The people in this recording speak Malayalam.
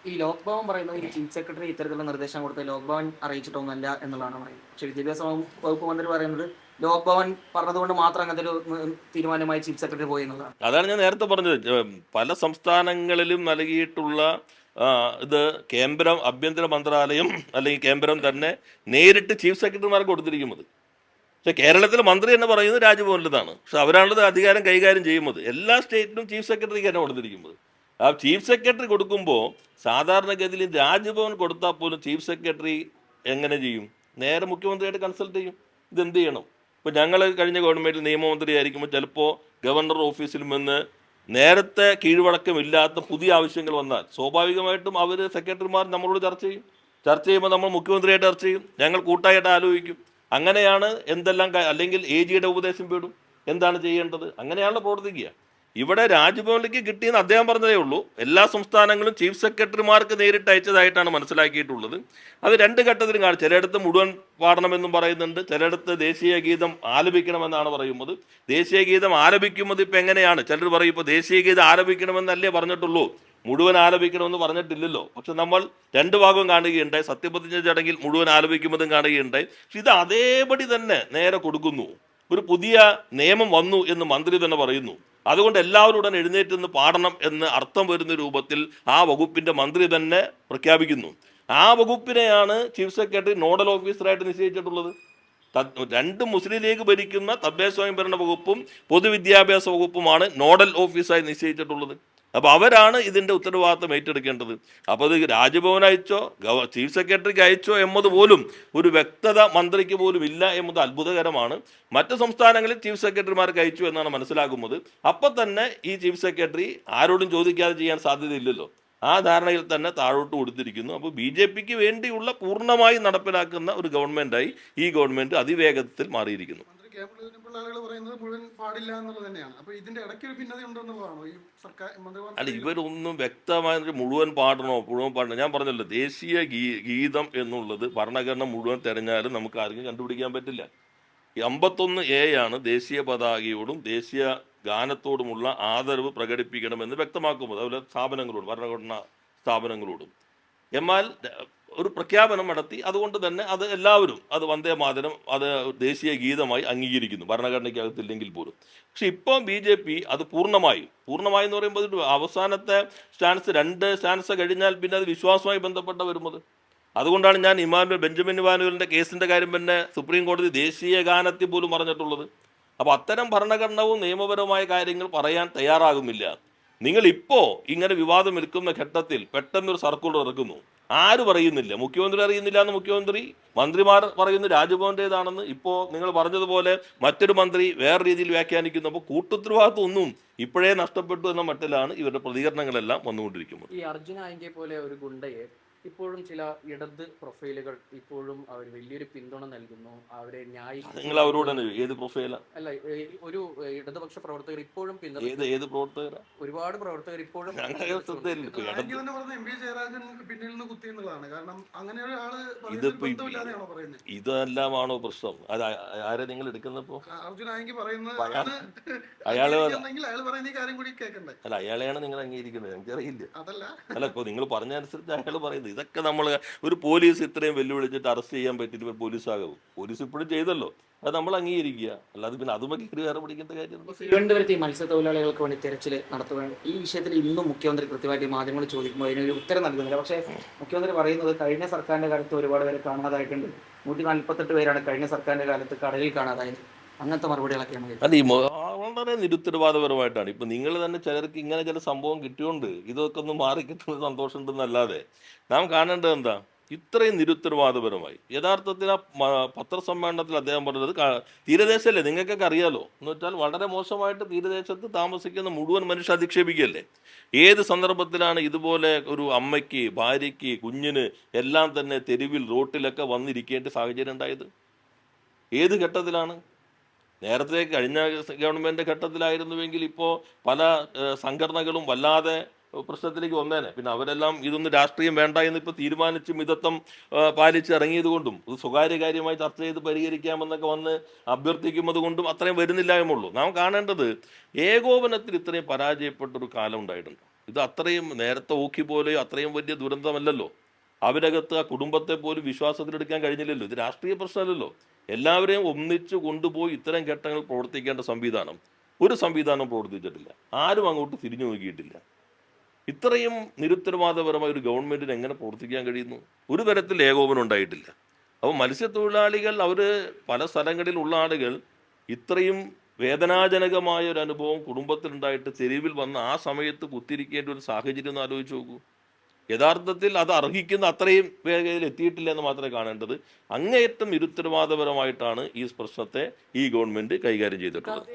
ഈ ലോക് ഭവൻ പറയുന്നത് ഈ ചീഫ് സെക്രട്ടറി ഇത്തരത്തിലുള്ള നിർദ്ദേശം കൊടുത്ത് ലോക് ഭവൻ അറിയിച്ചിട്ടൊന്നുമല്ല എന്നുള്ളതാണ് പറയുന്നത്. പക്ഷേ വിദ്യാഭ്യാസ വകുപ്പ് മന്ത്രി പറയുന്നത് ലോക് ഭവൻ പറഞ്ഞതുകൊണ്ട് മാത്രം അങ്ങനത്തെ ഒരു തീരുമാനമായി ചീഫ് സെക്രട്ടറി പോയി എന്നുള്ളതാണ്. അതാണ് ഞാൻ നേരത്തെ പറഞ്ഞത്. പല സംസ്ഥാനങ്ങളിലും നൽകിയിട്ടുള്ള ഇത് കേന്ദ്രം ആഭ്യന്തര മന്ത്രാലയം അല്ലെങ്കിൽ കേന്ദ്രം തന്നെ നേരിട്ട് ചീഫ് സെക്രട്ടറിമാർക്ക് കൊടുത്തിരിക്കുന്നത്. പക്ഷെ കേരളത്തിലെ മന്ത്രി എന്ന് പറയുന്നത് രാജ്ഭവനിലാണ്. പക്ഷെ അവരാണത് അധികാരം കൈകാര്യം ചെയ്യുന്നത്. എല്ലാ സ്റ്റേറ്റിലും ചീഫ് സെക്രട്ടറിക്ക് തന്നെ കൊടുത്തിരിക്കുന്നത്. ആ ചീഫ് സെക്രട്ടറി കൊടുക്കുമ്പോൾ സാധാരണഗതിയിൽ രാജ്ഭവൻ കൊടുത്താൽ പോലും ചീഫ് സെക്രട്ടറി എങ്ങനെ ചെയ്യും? നേരെ മുഖ്യമന്ത്രിയായിട്ട് കൺസൾട്ട് ചെയ്യും, ഇതെന്ത് ചെയ്യണം. ഇപ്പോൾ ഞങ്ങൾ കഴിഞ്ഞ ഗവൺമെൻറ്റിൽ നിയമമന്ത്രി ആയിരിക്കുമ്പോൾ ചിലപ്പോൾ ഗവർണർ ഓഫീസിൽ നിന്ന് നേരത്തെ കീഴ്വഴക്കമില്ലാത്ത പുതിയ ആവശ്യങ്ങൾ വന്നാൽ സ്വാഭാവികമായിട്ടും അവർ സെക്രട്ടറിമാർ നമ്മളോട് ചർച്ച ചെയ്യുമ്പോൾ നമ്മൾ മുഖ്യമന്ത്രിയായിട്ട് ചർച്ച ചെയ്യും, ഞങ്ങൾ കൂട്ടായിട്ട് ആലോചിക്കും. അങ്ങനെയാണ് എന്തെല്ലാം, അല്ലെങ്കിൽ എ ജിയുടെ ഉപദേശം പേടും എന്താണ് ചെയ്യേണ്ടത്, അങ്ങനെയാണല്ലോ പ്രവർത്തിക്കുക. ഇവിടെ രാജ്ഭവനിലേക്ക് കിട്ടിയെന്ന് അദ്ദേഹം പറഞ്ഞതേ ഉള്ളൂ. എല്ലാ സംസ്ഥാനങ്ങളും ചീഫ് സെക്രട്ടറിമാർക്ക് നേരിട്ട് അയച്ചതായിട്ടാണ് മനസ്സിലാക്കിയിട്ടുള്ളത്. അത് രണ്ട് ഘട്ടത്തിലും കാണും. ചിലയിടത്ത് മുഴുവൻ പാടണമെന്നും പറയുന്നുണ്ട്, ചിലയിടത്ത് ദേശീയ ഗീതം ആലപിക്കണമെന്നാണ് പറയുന്നത്. ദേശീയ ഗീതം ആലപിക്കുന്നത് ഇപ്പം എങ്ങനെയാണ്? ചിലർ പറയും ഇപ്പോൾ ദേശീയ ഗീതം ആലപിക്കണമെന്നല്ലേ പറഞ്ഞിട്ടുള്ളൂ, മുഴുവൻ ആലപിക്കണമെന്ന് പറഞ്ഞിട്ടില്ലല്ലോ. പക്ഷെ നമ്മൾ രണ്ട് ഭാഗവും കാണുകയുണ്ടായി. സത്യപ്രതിജ്ഞ ചടങ്ങിൽ മുഴുവൻ ആലപിക്കുന്നതും കാണുകയുണ്ടായി. പക്ഷെ ഇത് അതേപടി തന്നെ നേരെ കൊടുക്കുന്നു. ഒരു പുതിയ നിയമം വന്നു എന്ന് മന്ത്രി തന്നെ പറയുന്നു. അതുകൊണ്ട് എല്ലാവരും ഉടൻ എഴുന്നേറ്റ് പാടണം എന്ന് അർത്ഥം വരുന്ന രൂപത്തിൽ ആ വകുപ്പിന്റെ മന്ത്രി തന്നെ പ്രഖ്യാപിക്കുന്നു. ആ വകുപ്പിനെയാണ് ചീഫ് സെക്രട്ടറി നോഡൽ ഓഫീസറായിട്ട് നിശ്ചയിച്ചിട്ടുള്ളത്. രണ്ട് മുസ്ലിം ലീഗ് ഭരിക്കുന്ന തദ്ദേശ സ്വയംഭരണ വകുപ്പും പൊതുവിദ്യാഭ്യാസ വകുപ്പുമാണ് നോഡൽ ഓഫീസായി നിശ്ചയിച്ചിട്ടുള്ളത്. അപ്പോൾ അവരാണ് ഇതിൻ്റെ ഉത്തരവാദിത്തം ഏറ്റെടുക്കേണ്ടത്. അപ്പോൾ അത് രാജ്ഭവൻ അയച്ചോ ചീഫ് സെക്രട്ടറിക്ക് അയച്ചോ എന്നത് പോലും ഒരു വ്യക്തത മന്ത്രിക്ക് പോലും ഇല്ല എന്നത് അത്ഭുതകരമാണ്. മറ്റ് സംസ്ഥാനങ്ങളിൽ ചീഫ് സെക്രട്ടറിമാർക്ക് അയച്ചു എന്നാണ് മനസ്സിലാക്കുന്നത്. അപ്പം തന്നെ ഈ ചീഫ് സെക്രട്ടറി ആരോടും ചോദിക്കാതെ ചെയ്യാൻ സാധ്യതയില്ലല്ലോ. ആ ധാരണയിൽ തന്നെ താഴോട്ട് കൊടുത്തിരിക്കുന്നു. അപ്പോൾ BJPക്ക് വേണ്ടിയുള്ള പൂർണ്ണമായി നടപ്പിലാക്കുന്ന ഒരു ഗവൺമെൻറ്റായി ഈ ഗവൺമെൻറ് അതിവേഗത്തിൽ മാറിയിരിക്കുന്നു. അല്ല, ഇവരൊന്നും വ്യക്തമായ മുഴുവൻ പാടണോ ഞാൻ പറഞ്ഞല്ലോ, ദേശീയ ഗീതം എന്നുള്ളത് ഭരണഘടന മുഴുവൻ തെരഞ്ഞാലും നമുക്ക് ആർക്കും കണ്ടുപിടിക്കാൻ പറ്റില്ല. 51A ആണ് ദേശീയ പതാകയോടും ദേശീയ ഗാനത്തോടുമുള്ള ആദരവ് പ്രകടിപ്പിക്കണമെന്ന് വ്യക്തമാക്കുമ്പോൾ, അതുപോലെ സ്ഥാപനങ്ങളോടും ഭരണഘടനാ സ്ഥാപനങ്ങളോടും. എന്നാൽ ഒരു പ്രഖ്യാപനം നടത്തി, അതുകൊണ്ട് തന്നെ അത് എല്ലാവരും അത് വന്ദേ മാതരം അത് ദേശീയ ഗീതമായി അംഗീകരിക്കുന്നു, ഭരണഘടനയ്ക്കകത്തില്ലെങ്കിൽ പോലും. പക്ഷെ ഇപ്പം BJP അത് പൂർണ്ണമായി എന്ന് പറയുമ്പോൾ അവസാനത്തെ സ്റ്റാൻസ്, 2 സ്റ്റാൻസ് കഴിഞ്ഞാൽ പിന്നെ അത് വിശ്വാസവുമായി ബന്ധപ്പെട്ട വരുന്നത്. അതുകൊണ്ടാണ് ഞാൻ ബെഞ്ചമിൻ ഇവാനുവലിൻ്റെ കേസിൻ്റെ കാര്യം തന്നെ സുപ്രീം കോടതി ദേശീയ ഗാനത്തിൽ പോലും പറഞ്ഞിട്ടുള്ളത്. അപ്പോൾ അത്തരം ഭരണഘടനവും നിയമപരമായ കാര്യങ്ങൾ പറയാൻ തയ്യാറാകുന്നില്ല. നിങ്ങളിപ്പോൾ ഇങ്ങനെ വിവാദം എടുക്കുന്ന ഘട്ടത്തിൽ പെട്ടെന്നൊരു സർക്കുലർ ഇറക്കുന്നു. ആര് പറയുന്നില്ല? മുഖ്യമന്ത്രി അറിയുന്നില്ല എന്ന് മുഖ്യമന്ത്രി, മന്ത്രിമാർ പറയുന്നു രാജ്ഭവൻ്റേതാണെന്ന്. ഇപ്പോൾ നിങ്ങൾ പറഞ്ഞതുപോലെ മറ്റൊരു മന്ത്രി വേറെ രീതിയിൽ വ്യാഖ്യാനിക്കുന്നു. അപ്പോൾ കൂട്ടുത്തരവാദിത്വം ഒന്നും ഇപ്പോഴേ നഷ്ടപ്പെട്ടു എന്ന മട്ടിലാണ് ഇവരുടെ പ്രതികരണങ്ങളെല്ലാം വന്നുകൊണ്ടിരിക്കുന്നത്. ഈ അർജുന ആയിങ്കെ പോലെ ഒരു ഗുണ്ടയെ ഇപ്പോഴും ചില ഇടത് പ്രൊഫൈലുകൾ ഇപ്പോഴും അവർ വലിയൊരു പിന്തുണ നൽകുന്നു, അവരെ നിങ്ങൾ അവരോട് ഏത് പ്രൊഫൈലാ? അല്ല, ഒരു ഇടതുപക്ഷ പ്രവർത്തകർ ഇപ്പോഴും ഏത് പ്രവർത്തകരാ? ഒരുപാട് പ്രവർത്തകർ ഇപ്പോഴും ഇതെല്ലാമാണോ പ്രശ്നം? അത് ആരെ നിങ്ങൾ എടുക്കുന്നപ്പോ അല്ല, അയാളെയാണ് നിങ്ങൾ അംഗീകരിക്കുന്നത്. എനിക്കറിയില്ല. അല്ല, ഇപ്പൊ നിങ്ങൾ പറഞ്ഞ അനുസരിച്ച് അയാൾ പറയുന്നത് ഇതൊക്കെ നമ്മൾ ഒരു പോലീസ് ഇത്രയും വെല്ലുവിളിച്ചിട്ട് അറസ്റ്റ് ചെയ്യാൻ പറ്റിയിട്ട് പോലീസാകും. പോലീസ് ഇപ്പോഴും ചെയ്തല്ലോ, അത് നമ്മൾ അംഗീകരിക്കുക. അല്ലാതെ പിന്നെ അതുമൊക്കെ വേറെ പിടിക്കേണ്ട കാര്യം. തിരുവനന്തപുരത്ത് ഈ മത്സ്യത്തൊഴിലാളികൾക്ക് വേണ്ടി തെരച്ചിൽ നടത്തുകയാണ്. ഈ വിഷയത്തിൽ ഇന്നും മുഖ്യമന്ത്രി കൃത്യമായിട്ട് മാധ്യമങ്ങൾ ചോദിക്കുമ്പോൾ അതിനൊരു ഉത്തരം നൽകുന്നില്ല. പക്ഷേ മുഖ്യമന്ത്രി പറയുന്നത് കഴിഞ്ഞ സർക്കാരിന്റെ കാലത്ത് ഒരുപാട് പേരെ കാണാതായിട്ടുണ്ട്, 148 പേരാണ് കഴിഞ്ഞ സർക്കാരിന്റെ കാലത്ത് കടലിൽ കാണാതായത്. അങ്ങനത്തെ മറുപടികളൊക്കെയാണ്. അല്ല, ഈ വളരെ നിരുത്തരവാദപരമായിട്ടാണ്. ഇപ്പം നിങ്ങൾ തന്നെ ചിലർക്ക് ഇങ്ങനെ ചില സംഭവം കിട്ടിയോണ്ട് ഇതൊക്കെ ഒന്ന് മാറി കിട്ടുന്ന സന്തോഷം ഉണ്ടെന്നല്ലാതെ നാം കാണേണ്ടത് എന്താ? ഇത്രയും നിരുത്തരവാദപരമായി. യഥാർത്ഥത്തിൽ ആ പത്രസമ്മേളനത്തിൽ അദ്ദേഹം പറഞ്ഞത് തീരദേശമല്ലേ, നിങ്ങൾക്കൊക്കെ അറിയാലോ എന്ന് വെച്ചാൽ വളരെ മോശമായിട്ട് തീരദേശത്ത് താമസിക്കുന്ന മുഴുവൻ മനുഷ്യ അധിക്ഷേപിക്കുകയല്ലേ. ഏത് സന്ദർഭത്തിലാണ് ഇതുപോലെ ഒരു അമ്മയ്ക്ക്, ഭാര്യയ്ക്ക്, കുഞ്ഞിന് എല്ലാം തന്നെ തെരുവിൽ റോട്ടിലൊക്കെ വന്നിരിക്കേണ്ട സാഹചര്യം ഉണ്ടായത്? ഏത് ഘട്ടത്തിലാണ്? നേരത്തെ കഴിഞ്ഞ ഗവൺമെൻറ് ഘട്ടത്തിലായിരുന്നുവെങ്കിൽ ഇപ്പോൾ പല സംഘടനകളും വല്ലാതെ പ്രശ്നത്തിലേക്ക് വന്നേനെ. പിന്നെ അവരെല്ലാം ഇതൊന്നും രാഷ്ട്രീയം വേണ്ട എന്ന് ഇപ്പോൾ തീരുമാനിച്ച് മിതത്വം പാലിച്ച് ഇറങ്ങിയത് കൊണ്ടും ഇത് സ്വകാര്യ കാര്യമായി ചർച്ച ചെയ്ത് പരിഹരിക്കാമെന്നൊക്കെ വന്ന് അഭ്യർത്ഥിക്കുന്നത് കൊണ്ടും അത്രയും വരുന്നില്ല എന്നുള്ളൂ. നാം കാണേണ്ടത് ഏകോപനത്തിൽ ഇത്രയും പരാജയപ്പെട്ടൊരു കാലം ഉണ്ടായിട്ടുണ്ട്. ഇത് അത്രയും നേരത്തെ ഓക്കി പോലെ അത്രയും വലിയ ദുരന്തമല്ലല്ലോ. അവരകത്ത് ആ കുടുംബത്തെ പോലും വിശ്വാസത്തിലെടുക്കാൻ കഴിഞ്ഞില്ലല്ലോ. ഇത് രാഷ്ട്രീയ പ്രശ്നമല്ലല്ലോ. എല്ലാവരെയും ഒന്നിച്ചു കൊണ്ടുപോയി ഇത്തരം ഘട്ടങ്ങൾ പ്രവർത്തിക്കേണ്ട ഒരു സംവിധാനം പ്രവർത്തിച്ചിട്ടില്ല. ആരും അങ്ങോട്ട് തിരിഞ്ഞു നോക്കിയിട്ടില്ല. ഇത്രയും നിരുത്തരവാദപരമായ ഒരു ഗവൺമെന്റിന് എങ്ങനെ പ്രവർത്തിക്കാൻ കഴിയുന്നു? ഒരു തരത്തിൽ ഏകോപനം ഉണ്ടായിട്ടില്ല. അപ്പോൾ മത്സ്യത്തൊഴിലാളികൾ പല സ്ഥലങ്ങളിലുള്ള ആളുകൾ ഇത്രയും വേദനാജനകമായ ഒരു അനുഭവം കുടുംബത്തിലുണ്ടായിട്ട് തെരുവിൽ വന്ന് ആ സമയത്ത് കുത്തിരിക്കേണ്ട ഒരു സാഹചര്യം ഒന്ന് ആലോചിച്ച് നോക്കൂ. യഥാർത്ഥത്തിൽ അത് അർഹിക്കുന്ന അത്രയും വേഗതയിൽ എത്തിയിട്ടില്ല എന്ന് മാത്രമേ കാണേണ്ടത്. അങ്ങേയറ്റം നിരുത്തരവാദപരമായിട്ടാണ് ഈ പ്രശ്നത്തെ ഈ ഗവൺമെന്റ് കൈകാര്യം ചെയ്തിട്ടുള്ളത്.